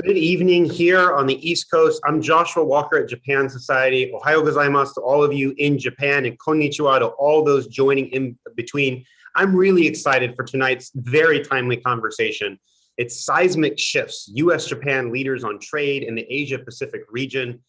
Good evening here on the East Coast. I'm Joshua Walker at Japan Society. Ohayo gozaimasu to all of you in Japan, and konnichiwa to all those joining in between. I'm really excited for tonight's very timely conversation. It's Seismic Shifts, U.S. Japan Leaders on Trade in the Asia Pacific region.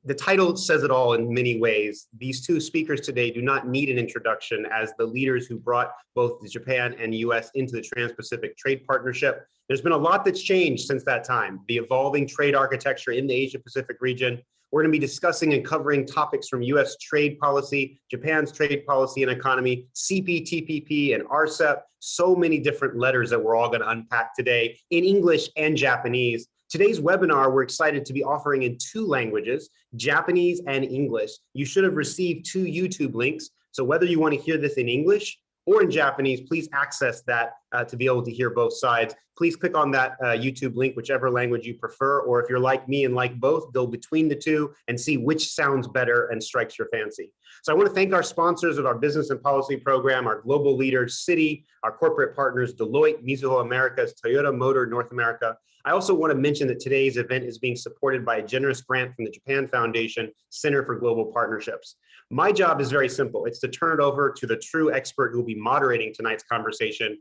The title says it all in many ways. These two speakers today do not need an introduction as the leaders who brought both the Japan and U.S. into the Trans-Pacific Trade Partnership. There's been a lot that's changed since that time. The evolving trade architecture in the Asia Pacific region. We're going to be discussing and covering topics from U.S. trade policy, Japan's trade policy and economy, CPTPP and RCEP, so many different letters that we're all going to unpack today in English and Japanese. Today's webinar, we're excited to be offering in two languages, Japanese and English. You should have received two YouTube links. So whether you want to hear this in English or in Japanese, please access that to be able to hear both sides. Please click on that YouTube link, whichever language you prefer, or if you're like me and like both, go between the two and see which sounds better and strikes your fancy. So I want to thank our sponsors of our business and policy program, our global leaders, Citi, our corporate partners, Deloitte, Mizuho Americas, Toyota Motor North America. I also want to mention that today's event is being supported by a generous grant from the Japan Foundation Center for Global Partnerships. My job is very simple. It's to turn it over to the true expert who will be moderating tonight's conversation,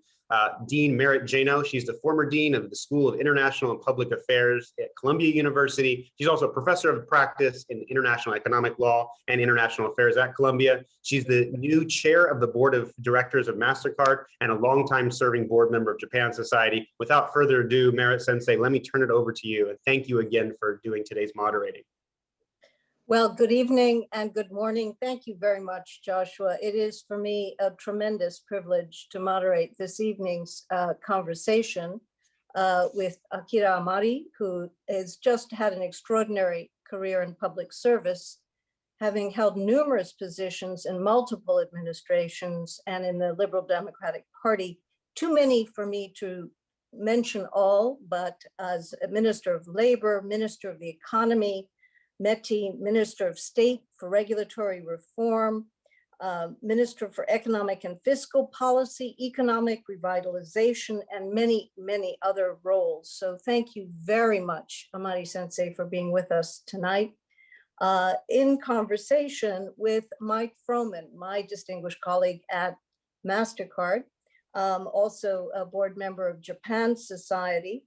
Dean Merritt Jano. She's the former dean of the School of International and Public Affairs at Columbia University. She's also a professor of practice in international economic law and international affairs at Columbia. She's the new chair of the board of directors of MasterCard and a longtime serving board member of Japan Society. Without further ado, Merritt Sensei, let me turn it over to you. And thank you again for doing today's moderating. Well, good evening and good morning. Thank you very much, Joshua. It is for me a tremendous privilege to moderate this evening's conversation with Akira Amari, who has just had an extraordinary career in public service, having held numerous positions in multiple administrations and in the Liberal Democratic Party. Too many for me to mention all, but as a Minister of Labor, Minister of the Economy, METI, Minister of State for Regulatory Reform, Minister for Economic and Fiscal Policy, Economic Revitalization, and many, many other roles. So thank you very much, Amari Sensei, for being with us tonight. In conversation with Mike Froman, my distinguished colleague at MasterCard, also a board member of Japan Society.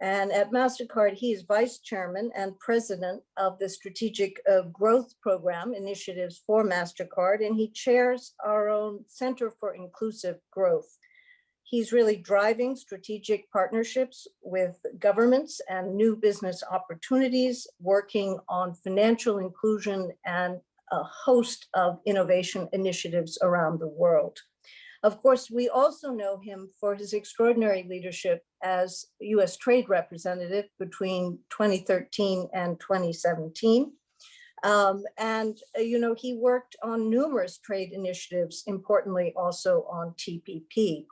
And at MasterCard, he is vice chairman and president of the Strategic Growth Program initiatives for MasterCard, and he chairs our own Center for Inclusive Growth. He's really driving strategic partnerships with governments and new business opportunities, working on financial inclusion and a host of innovation initiatives around the world. Of course, we also know him for his extraordinary leadership as U.S. Trade Representative between 2013 and 2017. He worked on numerous trade initiatives, importantly also on TPP.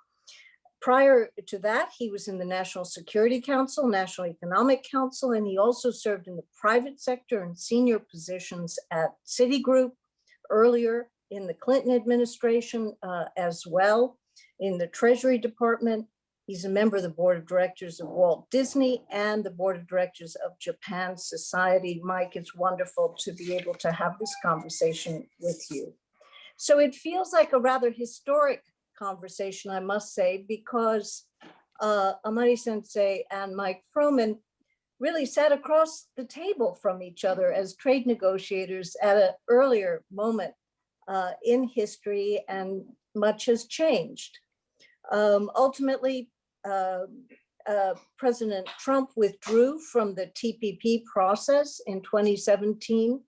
Prior to that, he was in the National Security Council, National Economic Council, and he also served in the private sector in senior positions at Citigroup, earlier in the Clinton administration as well, in the Treasury Department. He's a member of the board of directors of Walt Disney and the board of directors of Japan Society. Mike, it's wonderful to be able to have this conversation with you. So it feels like a rather historic conversation, I must say, because Amari Sensei and Mike Froman really sat across the table from each other as trade negotiators at an earlier moment in history, and much has changed. Ultimately, President Trump withdrew from the TPP process in 2017,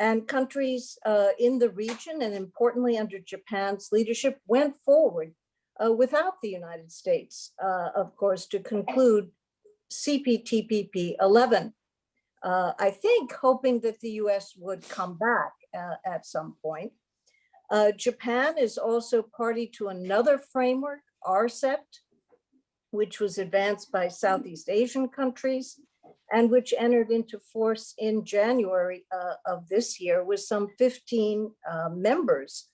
and countries in the region, and importantly under Japan's leadership, went forward without the United States, of course, to conclude CPTPP 11. I think hoping that the US would come back at some point. Japan is also party to another framework, RCEP, which was advanced by Southeast Asian countries and which entered into force in January of this year with some 15 members,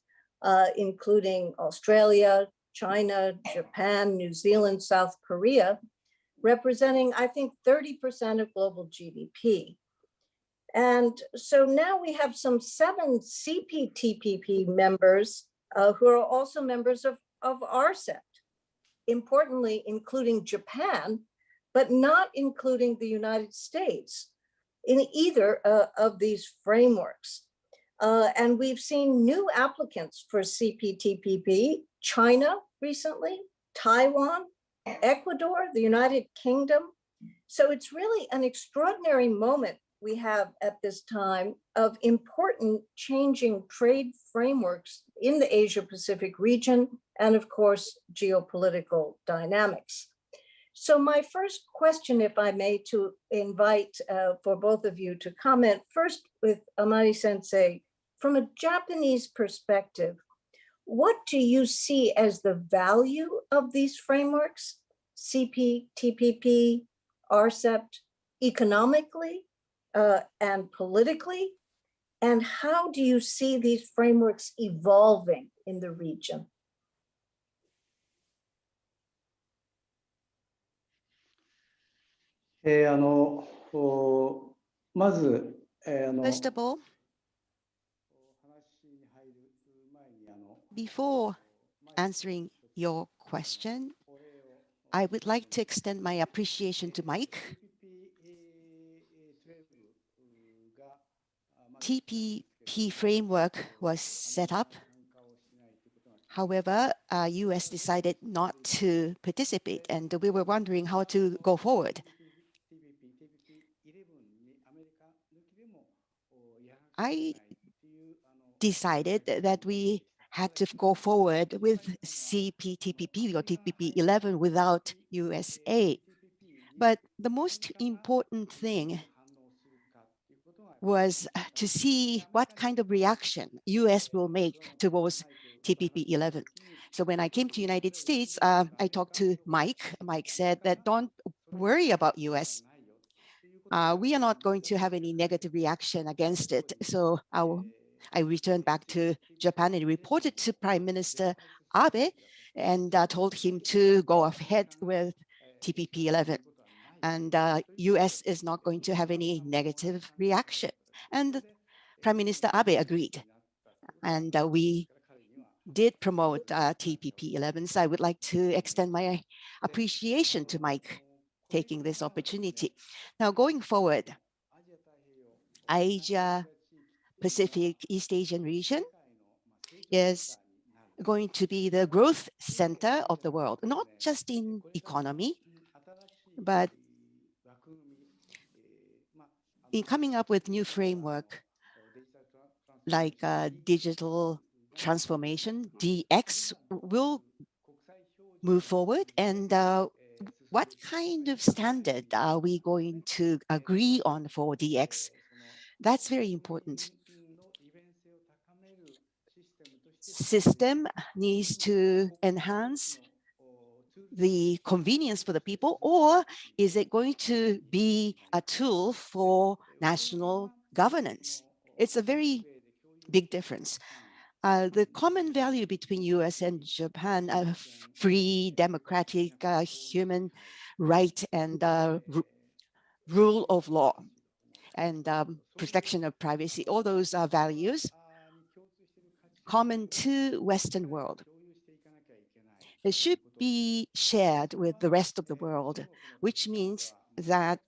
including Australia, China, Japan, New Zealand, South Korea. representing, I think, 30% of global GDP. And so now we have some 7 CPTPP members who are also members of RCEP, importantly, including Japan, but not including the United States in either of these frameworks. And we've seen new applicants for CPTPP, China recently, Taiwan, Ecuador, the United Kingdom. So it's really an extraordinary moment we have at this time of important changing trade frameworks in the Asia-Pacific region and, of course, geopolitical dynamics. So my first question, if I may, to invite for both of you to comment, first with Amari-sensei, from a Japanese perspective, what do you see as the value of these frameworks, CPTPP, RCEP, economically and politically? And how do you see these frameworks evolving in the region? First of all, before answering your question, I would like to extend my appreciation to Mike. TPP framework was set up. However, U.S. decided not to participate, and we were wondering how to go forward. I decided that we had to go forward with CPTPP or TPP-11 without USA. But the most important thing was to see what kind of reaction US will make towards TPP-11. So when I came to United States, I talked to Mike. Mike said that don't worry about US. We are not going to have any negative reaction against it. So I returned back to Japan and reported to Prime Minister Abe and told him to go ahead with TPP-11. And US is not going to have any negative reaction. And Prime Minister Abe agreed. And we did promote TPP-11. So I would like to extend my appreciation to Mike taking this opportunity. Now, going forward, Asia Pacific East Asian region is going to be the growth center of the world, not just in economy, but in coming up with new framework like digital transformation, DX will move forward. And what kind of standard are we going to agree on for DX? That's very important. System needs to enhance the convenience for the people, or is it going to be a tool for national governance? It's a very big difference. The common value between US and Japan, free, democratic, human right, and rule of law, and protection of privacy, all those are values common to Western world. It should be shared with the rest of the world, which means that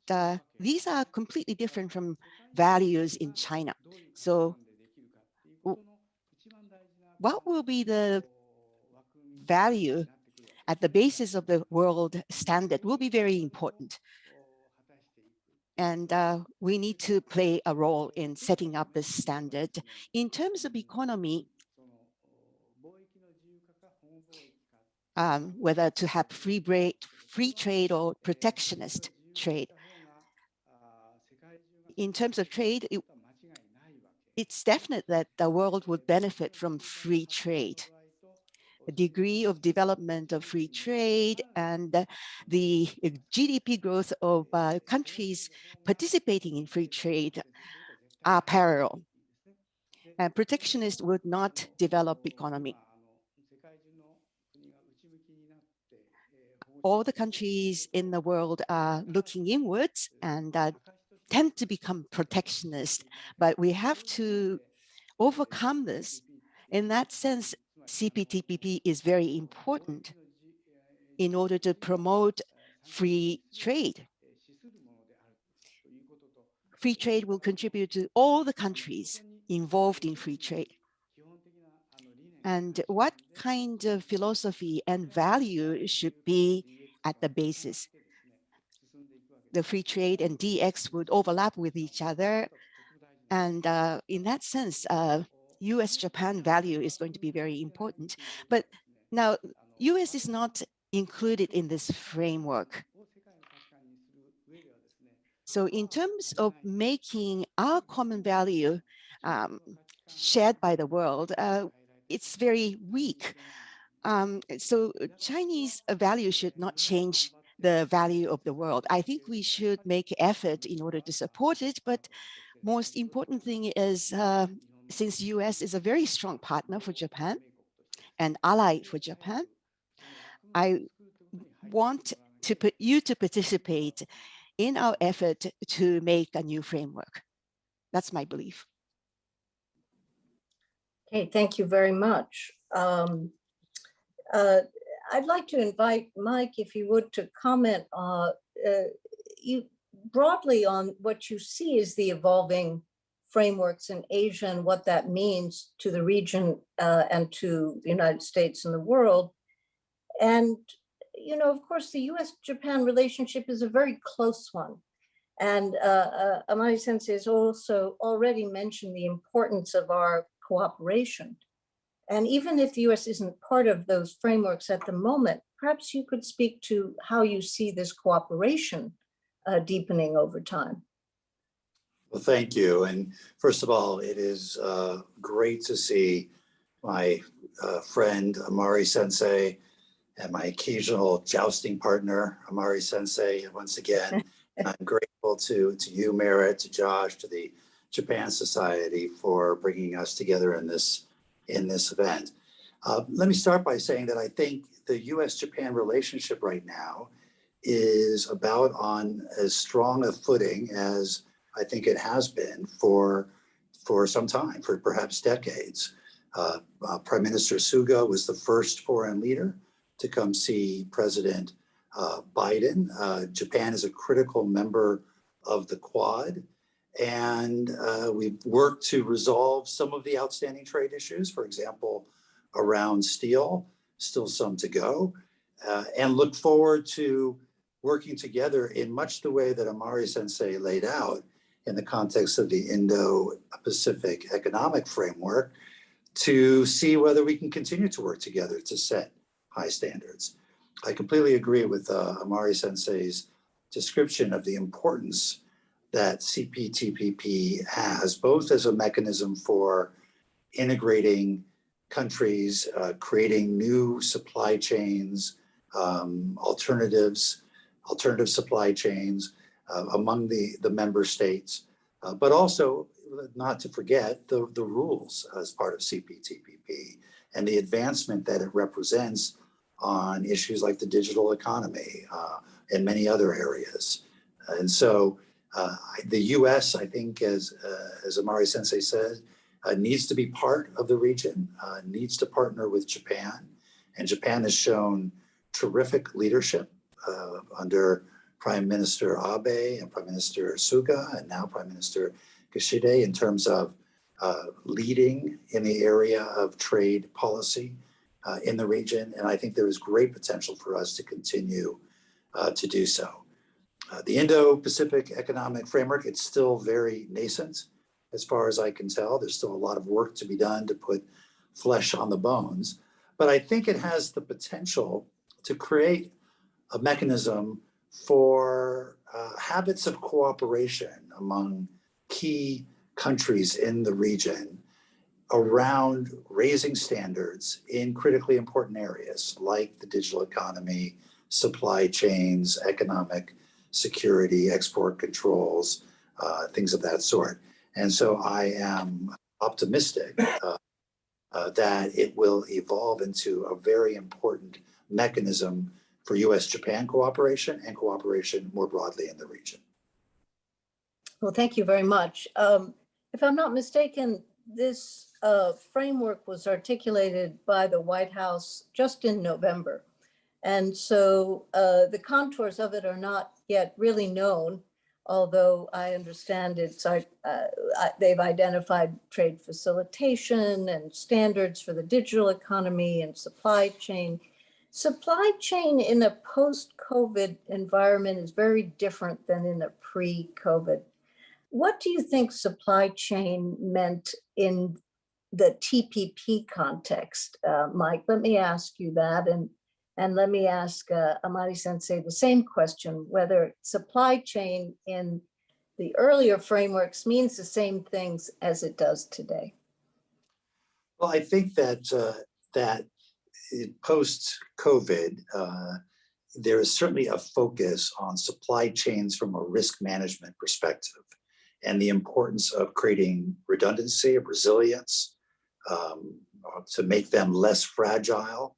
these are completely different from values in China. So what will be the value at the basis of the world standard will be very important. And we need to play a role in setting up this standard. In terms of economy, whether to have free trade or protectionist trade. In terms of trade, it's definite that the world would benefit from free trade. The degree of development of free trade and the GDP growth of countries participating in free trade are parallel. And protectionists would not develop economy. all the countries in the world are looking inwards and tend to become protectionist, but we have to overcome this. In that sense, CPTPP is very important in order to promote free trade. Free trade will contribute to all the countries involved in free trade. And what kind of philosophy and value should be at the basis? The free trade and DX would overlap with each other. And in that sense, U.S. Japan value is going to be very important. But now, U.S. is not included in this framework. So in terms of making our common value shared by the world, it's very weak. So Chinese value should not change the value of the world. I think we should make effort in order to support it, but most important thing is since US is a very strong partner for Japan and ally for Japan, I want to put you to participate in our effort to make a new framework. That's my belief. Okay, thank you very much. I'd like to invite Mike, if you would, to comment you broadly on what you see as the evolving frameworks in Asia and what that means to the region and to the United States and the world. And, you know, of course, the U.S.-Japan relationship is a very close one. And Amari Sensei has also already mentioned the importance of our cooperation. And even if the U.S. isn't part of those frameworks at the moment, perhaps you could speak to how you see this cooperation deepening over time. Well, thank you. And first of all, it is great to see my friend Amari Sensei and my occasional jousting partner, Amari Sensei, once again. I'm grateful to you, Merritt, to Josh, to the Japan Society for bringing us together in this event. Let me start by saying that I think the U.S.-Japan relationship right now is about on as strong a footing as I think it has been for some time, for perhaps decades. Prime Minister Suga was the first foreign leader to come see President Biden. Japan is a critical member of the Quad. And we've worked to resolve some of the outstanding trade issues, for example, around steel, still some to go, and look forward to working together in much the way that Amari Sensei laid out in the context of the Indo-Pacific Economic Framework to see whether we can continue to work together to set high standards. I completely agree with Amari Sensei's description of the importance that CPTPP has, both as a mechanism for integrating countries, creating new supply chains, alternative supply chains among the member states, but also not to forget the rules as part of CPTPP and the advancement that it represents on issues like the digital economy and many other areas. And so the U.S., I think, as Amari Sensei said, needs to be part of the region, needs to partner with Japan. And Japan has shown terrific leadership under Prime Minister Abe and Prime Minister Suga, and now Prime Minister Kishida, in terms of leading in the area of trade policy in the region. And I think there is great potential for us to continue to do so. The Indo-Pacific Economic Framework, it's still very nascent as far as I can tell. There's still a lot of work to be done to put flesh on the bones. But I think it has the potential to create a mechanism for habits of cooperation among key countries in the region around raising standards in critically important areas like the digital economy, supply chains, economic security, export controls, things of that sort. And so I am optimistic that it will evolve into a very important mechanism for U.S. Japan cooperation and cooperation more broadly in the region. Well, thank you very much. If I'm not mistaken, this framework was articulated by the White House just in November. And so the contours of it are not yet really known, although I understand they've identified trade facilitation and standards for the digital economy and supply chain. Supply chain in a post-COVID environment is very different than in a pre-COVID. What do you think supply chain meant in the TPP context? Mike, let me ask you that. And let me ask Amari Sensei the same question, whether supply chain in the earlier frameworks means the same things as it does today. Well, I think that post-COVID, there is certainly a focus on supply chains from a risk management perspective and the importance of creating redundancy, of resilience, to make them less fragile.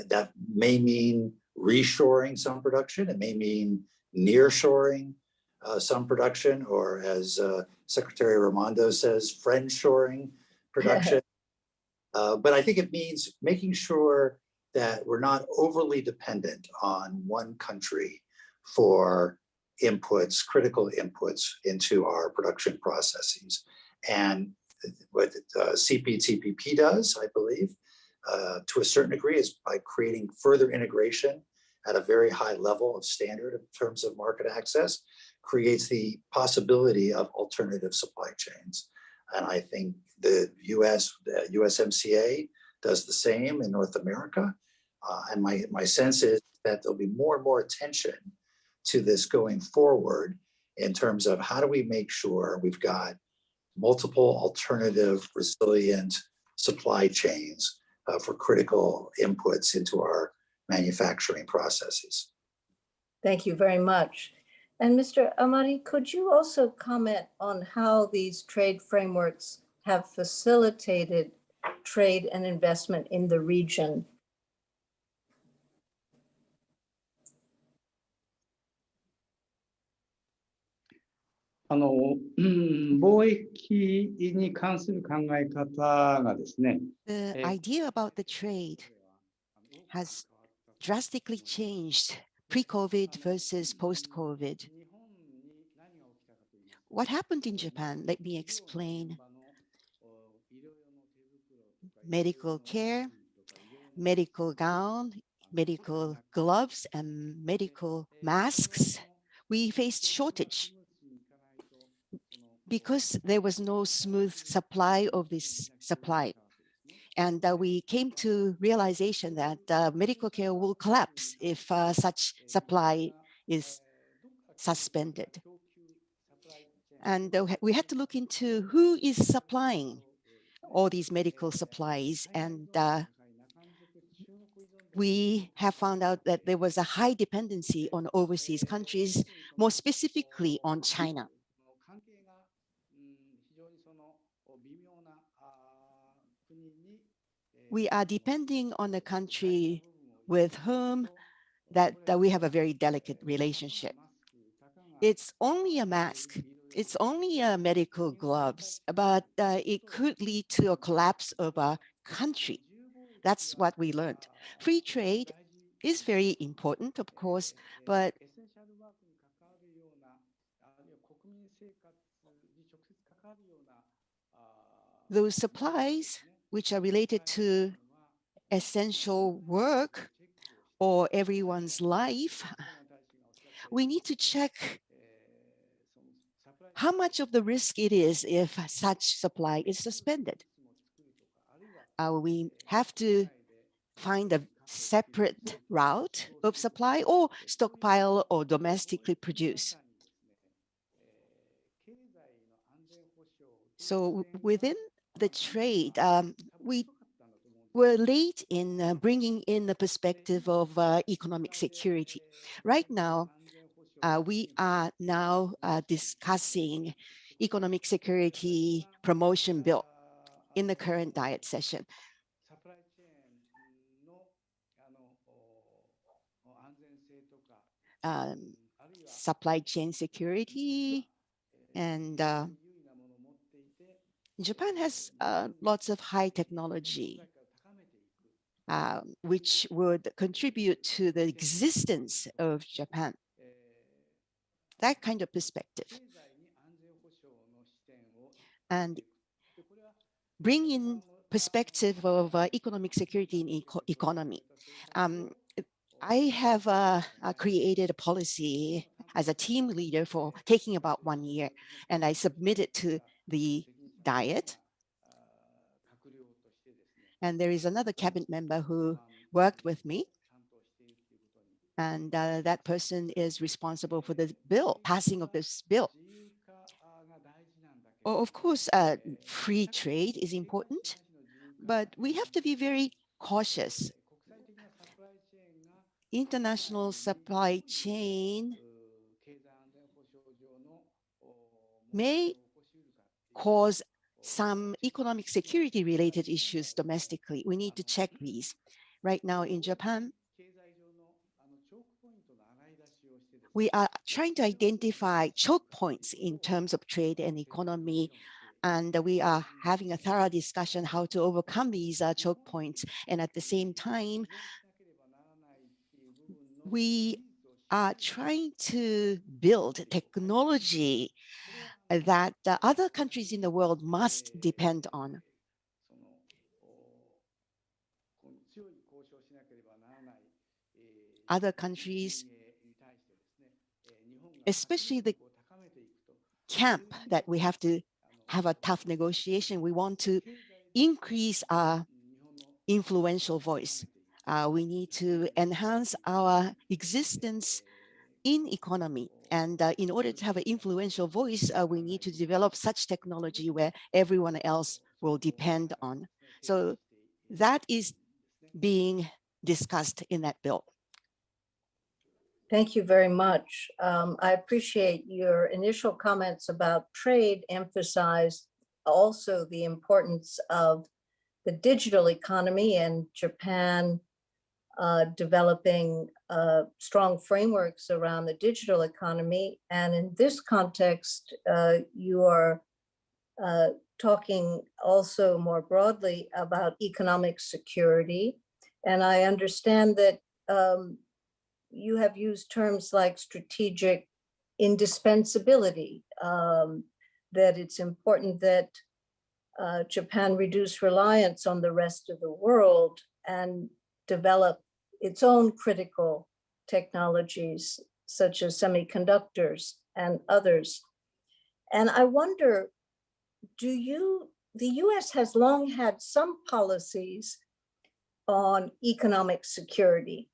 That may mean reshoring some production. It may mean nearshoring some production, or as Secretary Raimondo says, friendshoring production. But I think it means making sure that we're not overly dependent on one country for inputs, critical inputs into our production processes. And what CPTPP does, I believe, to a certain degree, is by creating further integration at a very high level of standard in terms of market access, creates the possibility of alternative supply chains. And I think the USMCA does the same in North America. And my sense is that there'll be more and more attention to this going forward in terms of how do we make sure we've got multiple alternative resilient supply chains for critical inputs into our manufacturing processes. Thank you very much. And Mr. Amari, could you also comment on how these trade frameworks have facilitated trade and investment in the region? The idea about the trade has drastically changed pre-COVID versus post-COVID. What happened in Japan? Let me explain. Medical care, medical gown, medical gloves, and medical masks. We faced shortage because there was no smooth supply of this supply. And we came to realization that medical care will collapse if such supply is suspended. And we had to look into who is supplying all these medical supplies. And we have found out that there was a high dependency on overseas countries, more specifically on China. We are depending on a country with whom that we have a very delicate relationship. It's only a mask. It's only a medical gloves, but it could lead to a collapse of a country. That's what we learned. Free trade is very important, of course, but those supplies which are related to essential work or everyone's life, we need to check how much of the risk it is if such supply is suspended. We have to find a separate route of supply or stockpile or domestically produce. So within the trade, we were late in bringing in the perspective of economic security. Right now, we are now discussing economic security promotion bill in the current Diet session. supply chain security, and Japan has lots of high technology, which would contribute to the existence of Japan. That kind of perspective. And bring in perspective of economic security in economy. I have created a policy as a team leader for taking about 1 year, and I submitted to the Diet. And there is another cabinet member who worked with me, and that person is responsible for the bill, passing of this bill. Of course, free trade is important, but we have to be very cautious. International supply chain may cause some economic security related issues domestically. We need to check these. Right now in Japan, we are trying to identify choke points in terms of trade and economy, and we are having a thorough discussion how to overcome these choke points. And at the same time, we are trying to build technology that other countries in the world must depend on. Other countries, especially the camp that we have to have a tough negotiation, we want to increase our influential voice. We need to enhance our existence in economy. And in order to have an influential voice, we need to develop such technology where everyone else will depend on. So that is being discussed in that bill. Thank you very much. I appreciate your initial comments about trade, emphasized also the importance of the digital economy and Japan developing strong frameworks around the digital economy. And in this context, you are talking also more broadly about economic security. And I understand that you have used terms like strategic indispensability, that it's important that Japan reduce reliance on the rest of the world and develop its own critical technologies, such as semiconductors and others. And I wonder, the US has long had some policies on economic security,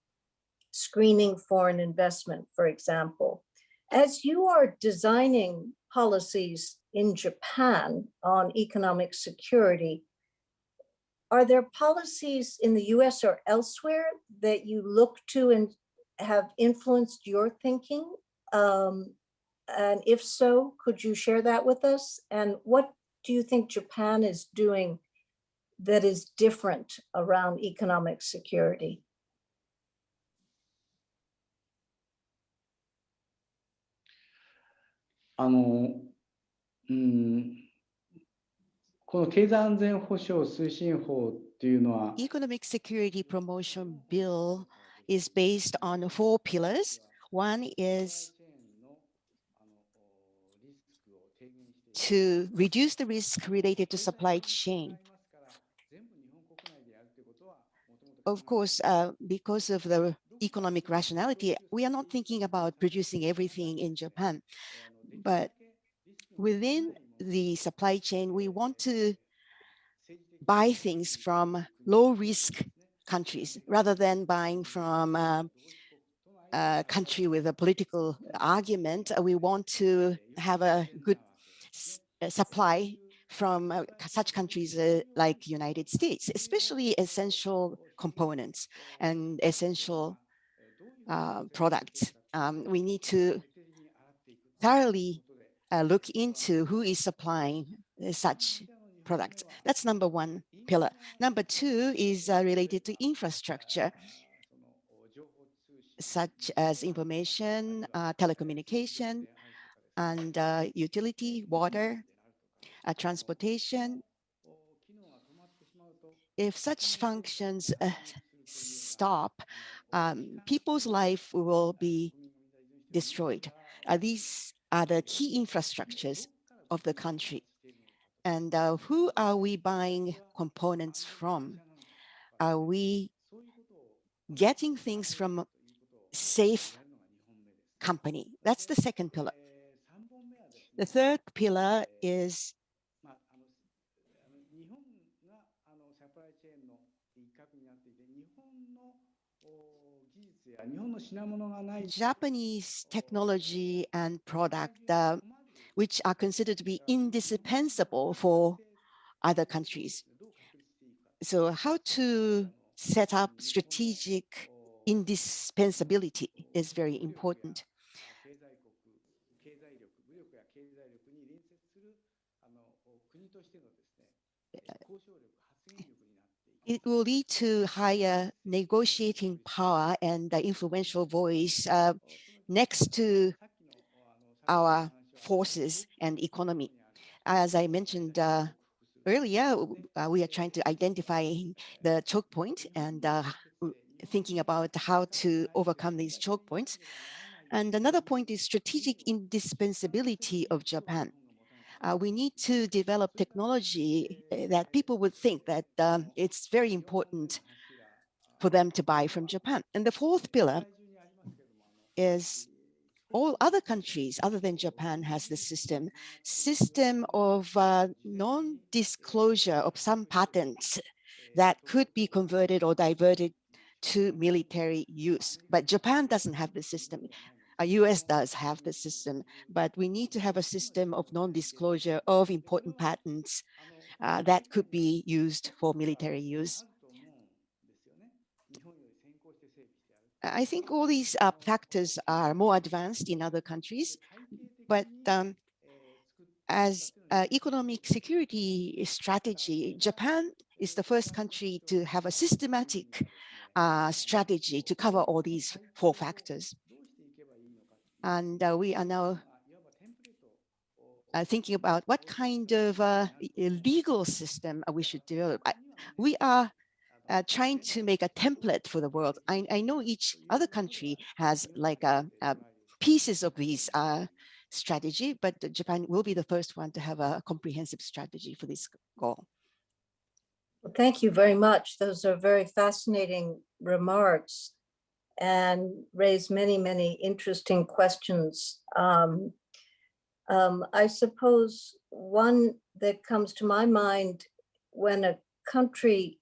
screening foreign investment, for example. As you are designing policies in Japan on economic security, are there policies in the US or elsewhere that you look to and have influenced your thinking? And if so, could you share that with us? And what do you think Japan is doing that is different around economic security? Economic Security Promotion Bill is based on 4 pillars. One is to reduce the risk related to supply chain. Of course, because of the economic rationality, we are not thinking about producing everything in Japan. But within the supply chain, we want to buy things from low-risk countries rather than buying from a country with a political argument. We want to have a good supply from such countries like United States, especially essential components and essential products. We need to thoroughly look into who is supplying such products. That's number 1 pillar. Number 2 is related to infrastructure. such as information, telecommunication, and utility, water, transportation. If such functions stop, people's life will be destroyed. These are the key infrastructures of the country. And who are we buying components from? Are we getting things from safe company? That's the second pillar. The third pillar is Japanese technology and product, which are considered to be indispensable for other countries. So how to set up strategic indispensability is very important. It will lead to higher negotiating power and the influential voice next to our forces and economy. As I mentioned earlier, we are trying to identify the choke point and thinking about how to overcome these choke points. And another point is strategic indispensability of Japan. We need to develop technology that people would think that it's very important for them to buy from Japan. And the fourth pillar is all other countries other than Japan has the system of non-disclosure of some patents that could be converted or diverted to military use. But Japan doesn't have the system. U.S. does have the system, but we need to have a system of non-disclosure of important patents that could be used for military use. I think all these factors are more advanced in other countries, but as economic security strategy, Japan is the first country to have a systematic strategy to cover all these four factors. And we are now thinking about what kind of legal system we should develop. We are trying to make a template for the world. I know each other country has like pieces of these strategy, but Japan will be the first one to have a comprehensive strategy for this goal. Well, thank you very much. Those are very fascinating remarks and raise many, many interesting questions. I suppose one that comes to my mind when a country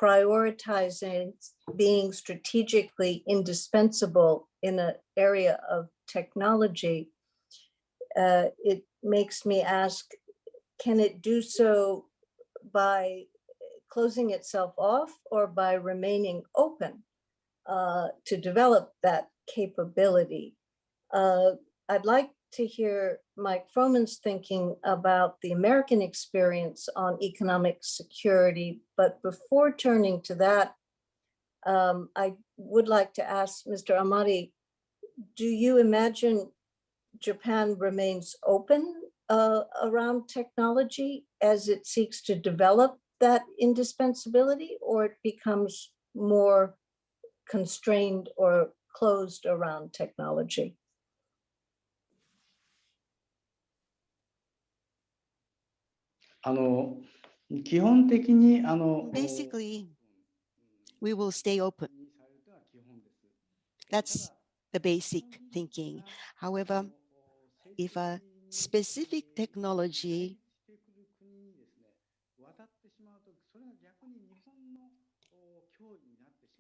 prioritizing being strategically indispensable in an area of technology, it makes me ask, can it do so by closing itself off or by remaining open to develop that capability? I'd like to hear Mike Froman's thinking about the American experience on economic security. But before turning to that, I would like to ask Mr. Amari, do you imagine Japan remains open around technology as it seeks to develop that indispensability, or it becomes more constrained or closed around technology? Basically, we will stay open. That's the basic thinking. However, if a specific technology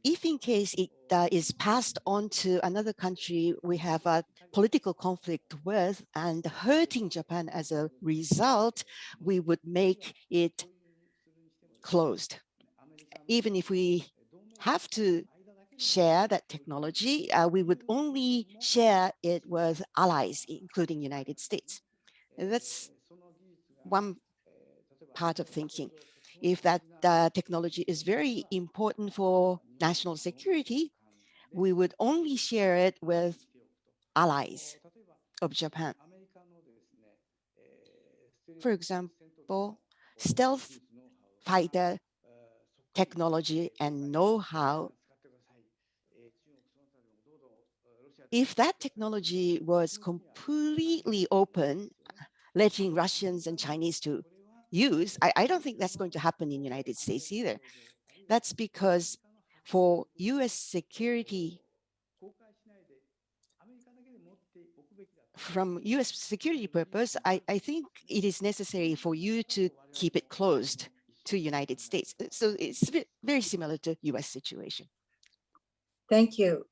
if in case it is passed on to another country we have a political conflict with and hurting Japan as a result, we would make it closed. Even if we have to share that technology, we would only share it with allies, including United States. And that's one part of thinking. If that technology is very important for national security, we would only share it with allies of Japan. For example, stealth fighter technology and know-how. If that technology was completely open, letting Russians and Chinese to use, I don't think that's going to happen in the United States either. That's because for U.S. security, from U.S. security purpose, I think it is necessary for you to keep it closed to United States. So it's very similar to U.S. situation. Thank you.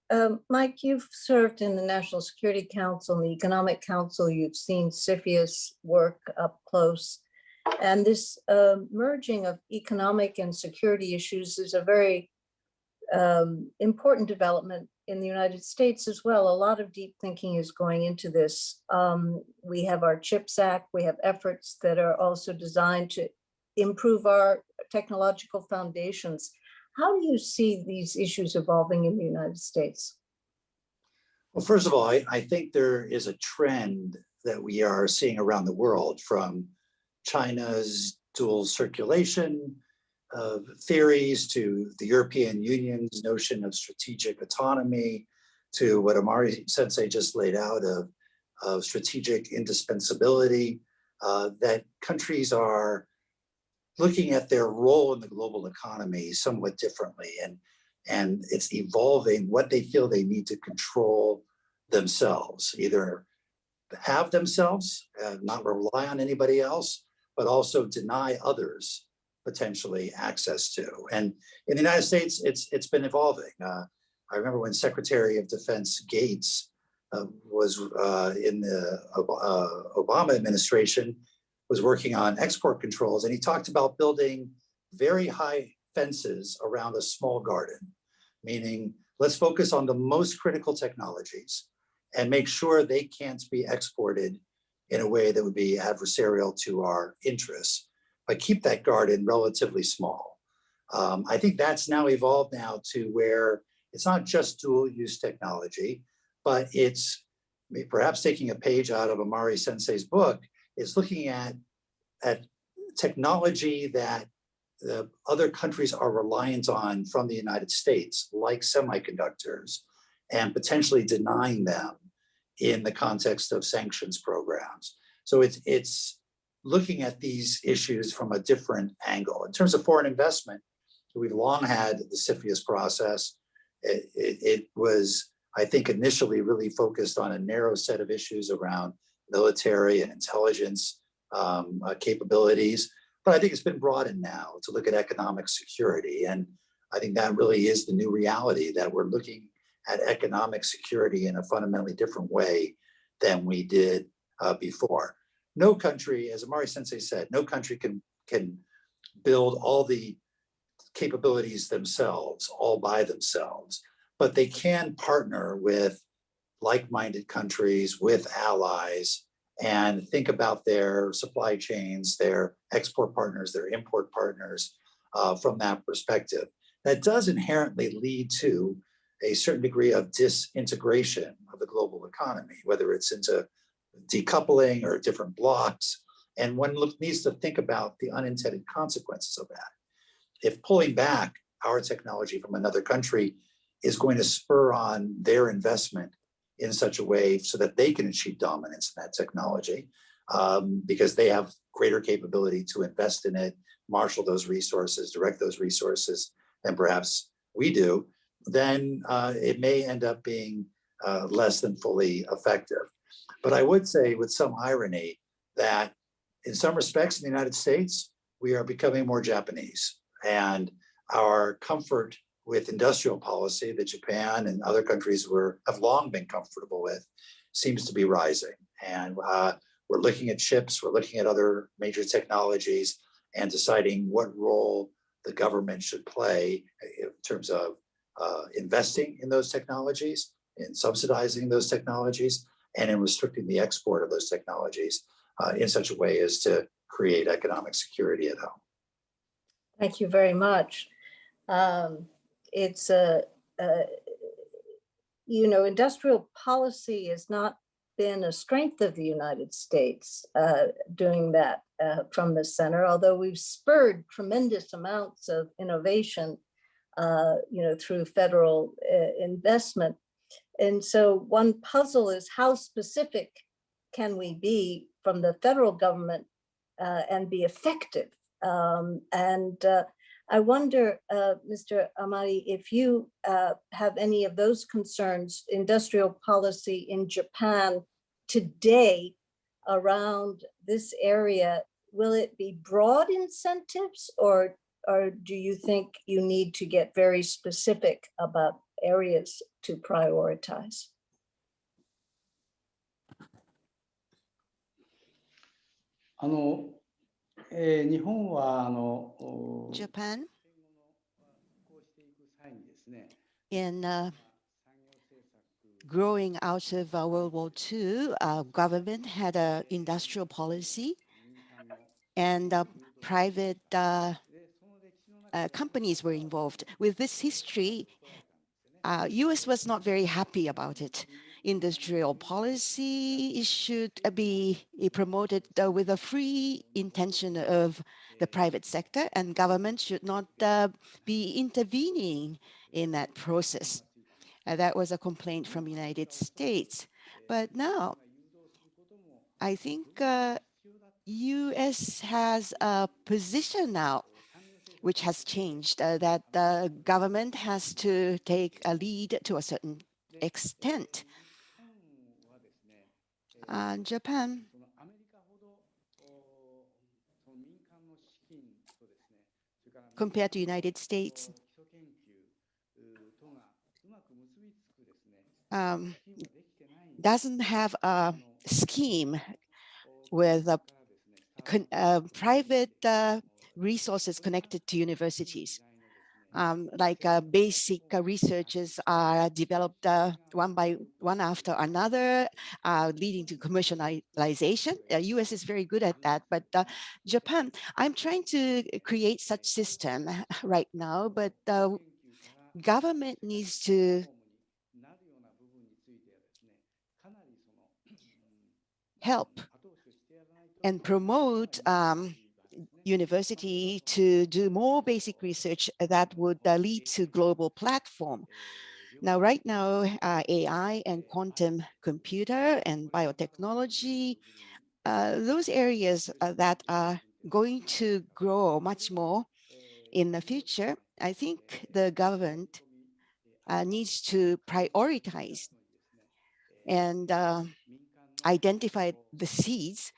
Mike, you've served in the National Security Council and the Economic Council. You've seen CFIUS work up close. And this merging of economic and security issues is a very important development in the United States as well. A lot of deep thinking is going into this. We have our CHIPS Act. We have efforts that are also designed to improve our technological foundations. How do you see these issues evolving in the United States? Well, first of all, I think there is a trend that we are seeing around the world, from China's dual circulation theories to the European Union's notion of strategic autonomy, to what Amari Sensei just laid out of strategic indispensability, that countries are looking at their role in the global economy somewhat differently, and it's evolving what they feel they need to control themselves, either have themselves, not rely on anybody else, but also deny others potentially access to. And in the United States, it's been evolving. I remember when Secretary of Defense Gates was in the Obama administration, was working on export controls, and he talked about building very high fences around a small garden, meaning let's focus on the most critical technologies and make sure they can't be exported in a way that would be adversarial to our interests, but keep that garden relatively small. I think that's now evolved now to where it's not just dual use technology, but it's perhaps taking a page out of Amari Sensei's book, is looking at technology that the other countries are reliant on from the United States, like semiconductors, and potentially denying them in the context of sanctions programs. So it's looking at these issues from a different angle. In terms of foreign investment, we've long had the CFIUS process. It was, I think, initially really focused on a narrow set of issues around military and intelligence capabilities, but I think it's been broadened now to look at economic security. And I think that really is the new reality, that we're looking at economic security in a fundamentally different way than we did before. No country, as Amari Sensei said, no country can build all the capabilities themselves, all by themselves, but they can partner with like-minded countries, with allies, and think about their supply chains, their export partners, their import partners from that perspective. That does inherently lead to a certain degree of disintegration of the global economy, whether it's into decoupling or different blocs. And one needs to think about the unintended consequences of that. If pulling back our technology from another country is going to spur on their investment in such a way so that they can achieve dominance in that technology, because they have greater capability to invest in it, marshal those resources, direct those resources than perhaps we do, then it may end up being less than fully effective. But I would say with some irony that in some respects in the United States, we are becoming more Japanese, and our comfort with industrial policy that Japan and other countries have long been comfortable with seems to be rising. And we're looking at chips, we're looking at other major technologies and deciding what role the government should play in terms of investing in those technologies, in subsidizing those technologies, and in restricting the export of those technologies in such a way as to create economic security at home. Thank you very much. It's industrial policy has not been a strength of the United States doing that from the center, although we've spurred tremendous amounts of innovation, through federal investment. And so one puzzle is how specific can we be from the federal government and be effective? I wonder, Mr. Amari, if you have any of those concerns, industrial policy in Japan today around this area. Will it be broad incentives, or do you think you need to get very specific about areas to prioritize? Japan, in growing out of World War II, government had an industrial policy, and private companies were involved. With this history, U.S. was not very happy about it. Industrial policy should be promoted with a free intention of the private sector, and government should not be intervening in that process. That was a complaint from the United States. But now, I think U.S. has a position now which has changed, that the government has to take a lead to a certain extent. Japan, compared to United States, doesn't have a scheme with private resources connected to universities. Like basic researches are developed one by one after another, leading to commercialization. US is very good at that, but Japan, I'm trying to create such system right now, but government needs to help and promote university to do more basic research that would lead to global platform. Now, right now, AI and quantum computer and biotechnology, those areas that are going to grow much more in the future, I think the government needs to prioritize and identify the seeds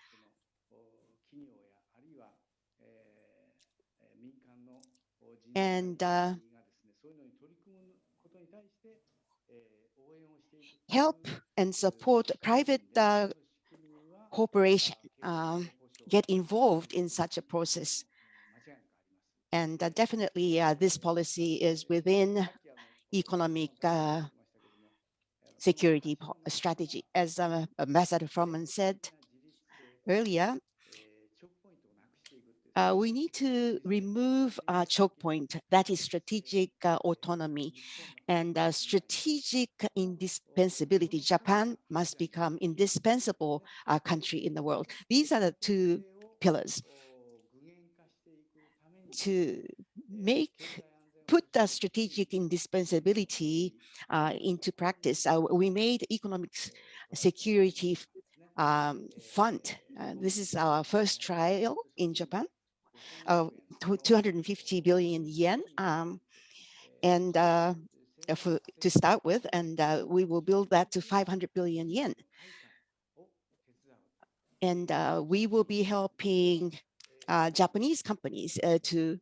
and help and support private corporation get involved in such a process. And definitely this policy is within economic security strategy. As Ambassador Froman said earlier, we need to remove a choke point, that is strategic autonomy and strategic indispensability. Japan must become indispensable country in the world. These are the two pillars to put the strategic indispensability into practice. We made economic security fund. This is our first trial in Japan. 250 billion yen, and to start with, and we will build that to 500 billion yen. And we will be helping Japanese companies to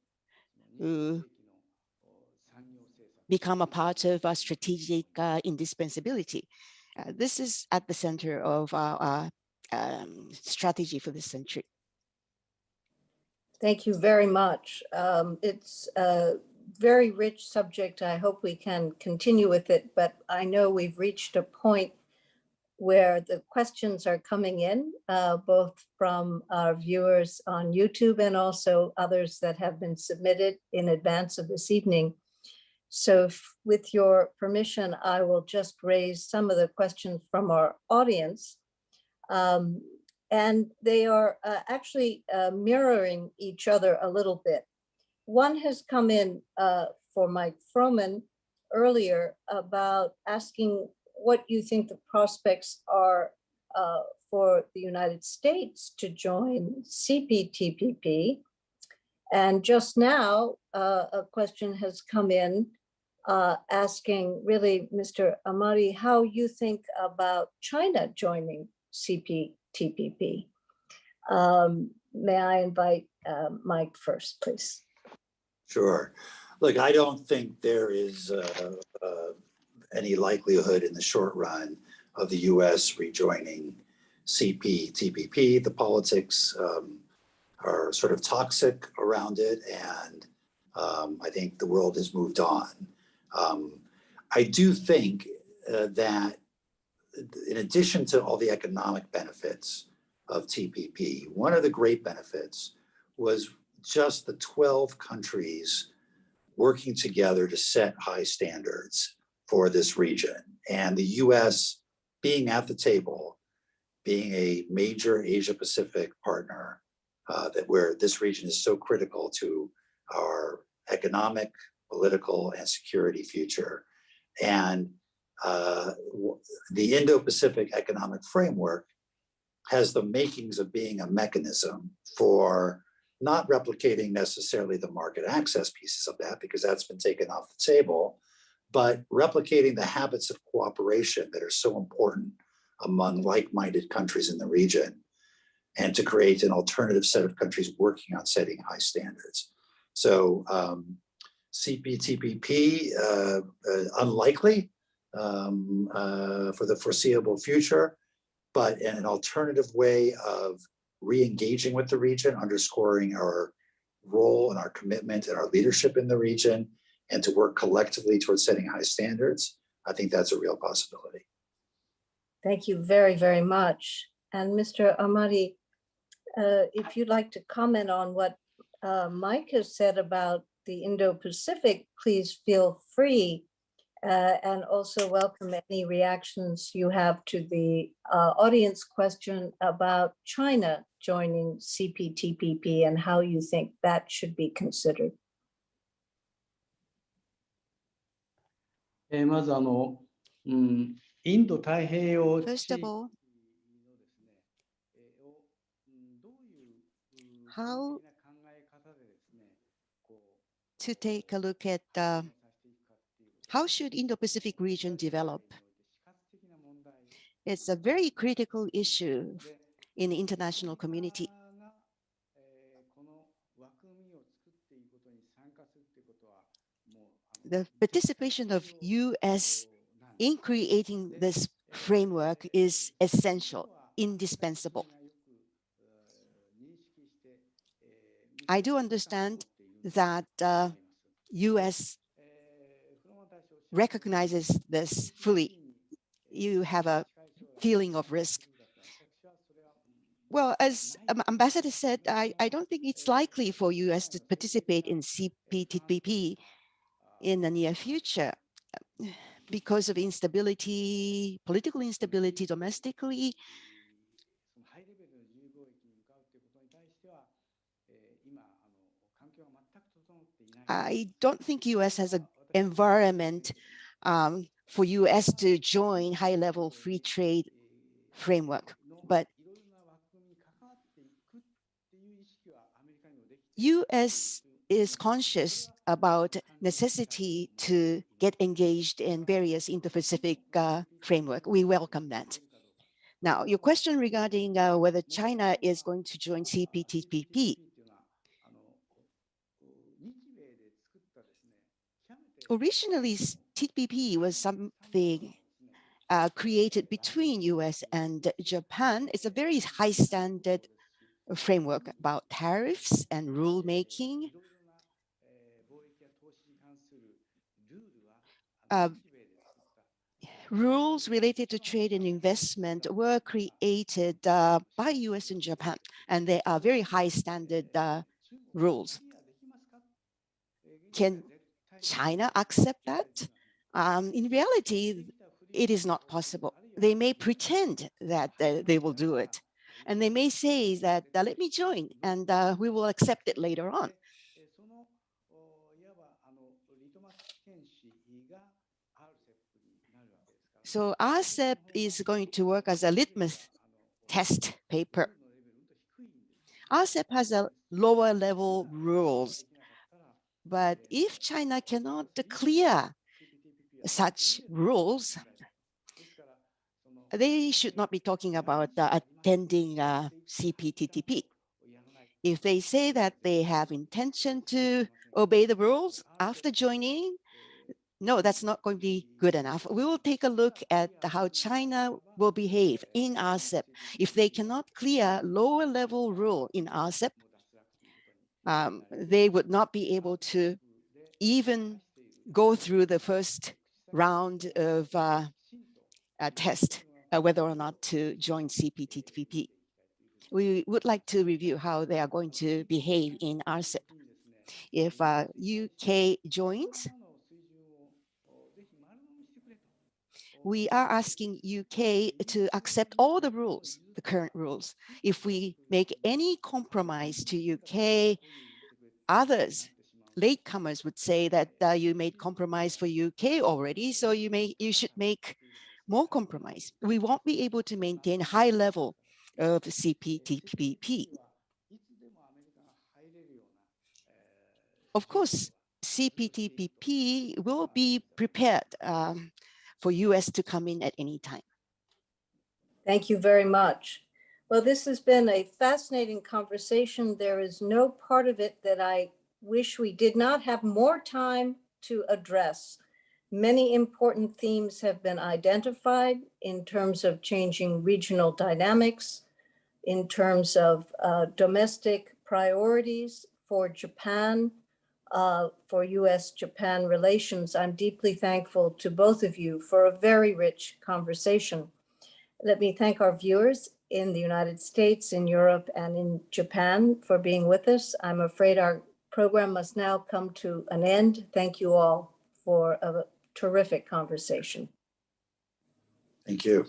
become a part of a strategic indispensability. This is at the center of our strategy for this century. Thank you very much. It's a very rich subject. I hope we can continue with it, but I know we've reached a point where the questions are coming in, both from our viewers on YouTube and also others that have been submitted in advance of this evening. So with your permission, I will just raise some of the questions from our audience. And they are actually mirroring each other a little bit. One has come in for Mike Froman earlier about asking what you think the prospects are for the United States to join CPTPP. And just now, a question has come in asking really, Mr. Amari, how you think about China joining CPTPP. May I invite Mike first, please? Sure. Look, I don't think there is any likelihood in the short run of the U.S. rejoining CPTPP. The politics are sort of toxic around it, and I think the world has moved on. I do think that in addition to all the economic benefits of TPP, one of the great benefits was just the 12 countries working together to set high standards for this region. And the US being at the table, being a major Asia Pacific partner, where this region is so critical to our economic, political, and security future. And the Indo-Pacific Economic Framework has the makings of being a mechanism for not replicating necessarily the market access pieces of that, because that's been taken off the table, but replicating the habits of cooperation that are so important among like-minded countries in the region, and to create an alternative set of countries working on setting high standards. So CPTPP, unlikely for the foreseeable future, but an alternative way of re-engaging with the region, underscoring our role and our commitment and our leadership in the region, and to work collectively towards setting high standards. I think that's a real possibility. Thank you very, very much. And Mr. Amari, if you'd like to comment on what Mike has said about the Indo-Pacific, please feel free, and also welcome any reactions you have to the audience question about China joining CPTPP and how you think that should be considered. First of all, how to take a look at how should Indo-Pacific region develop? It's a very critical issue in the international community. The participation of U.S. in creating this framework is essential, indispensable. I do understand that U.S. recognizes this fully. You have a feeling of risk. Well, as Ambassador said, I don't think it's likely for U.S. to participate in CPTPP in the near future because of instability, political instability domestically. I don't think U.S. has an environment for U.S. to join high-level free trade framework, but U.S. is conscious about necessity to get engaged in various Indo-Pacific framework. We welcome that. Now, your question regarding whether China is going to join CPTPP. Originally, TPP was something created between US and Japan. It's a very high standard framework about tariffs and rulemaking. Rules related to trade and investment were created by US and Japan, and they are very high standard rules. Can China accept that? In reality, it is not possible. They may pretend that they will do it. And they may say that, let me join, and we will accept it later on. So RCEP is going to work as a litmus test paper. RCEP has a lower level rules, but if China cannot clear such rules, they should not be talking about attending CPTPP. If they say that they have intention to obey the rules after joining, no, that's not going to be good enough. We will take a look at how China will behave in RCEP. If they cannot clear lower level rule in RCEP, they would not be able to even go through the first round of test whether or not to join CPTPP. We would like to review how they are going to behave in RCEP. If UK joins, we are asking UK to accept all the rules, the current rules. If we make any compromise to UK, others, latecomers would say that you made compromise for UK already, so you should make more compromise. We won't be able to maintain high level of CPTPP. Of course, CPTPP will be prepared for US to come in at any time. Thank you very much. Well, this has been a fascinating conversation. There is no part of it that I wish we did not have more time to address. Many important themes have been identified in terms of changing regional dynamics, in terms of domestic priorities for Japan, for U.S. Japan relations. I'm deeply thankful to both of you for a very rich conversation. Let me thank our viewers in the United States, in Europe, and in Japan for being with us. I'm afraid our program must now come to an end. Thank you all for a terrific conversation. Thank you.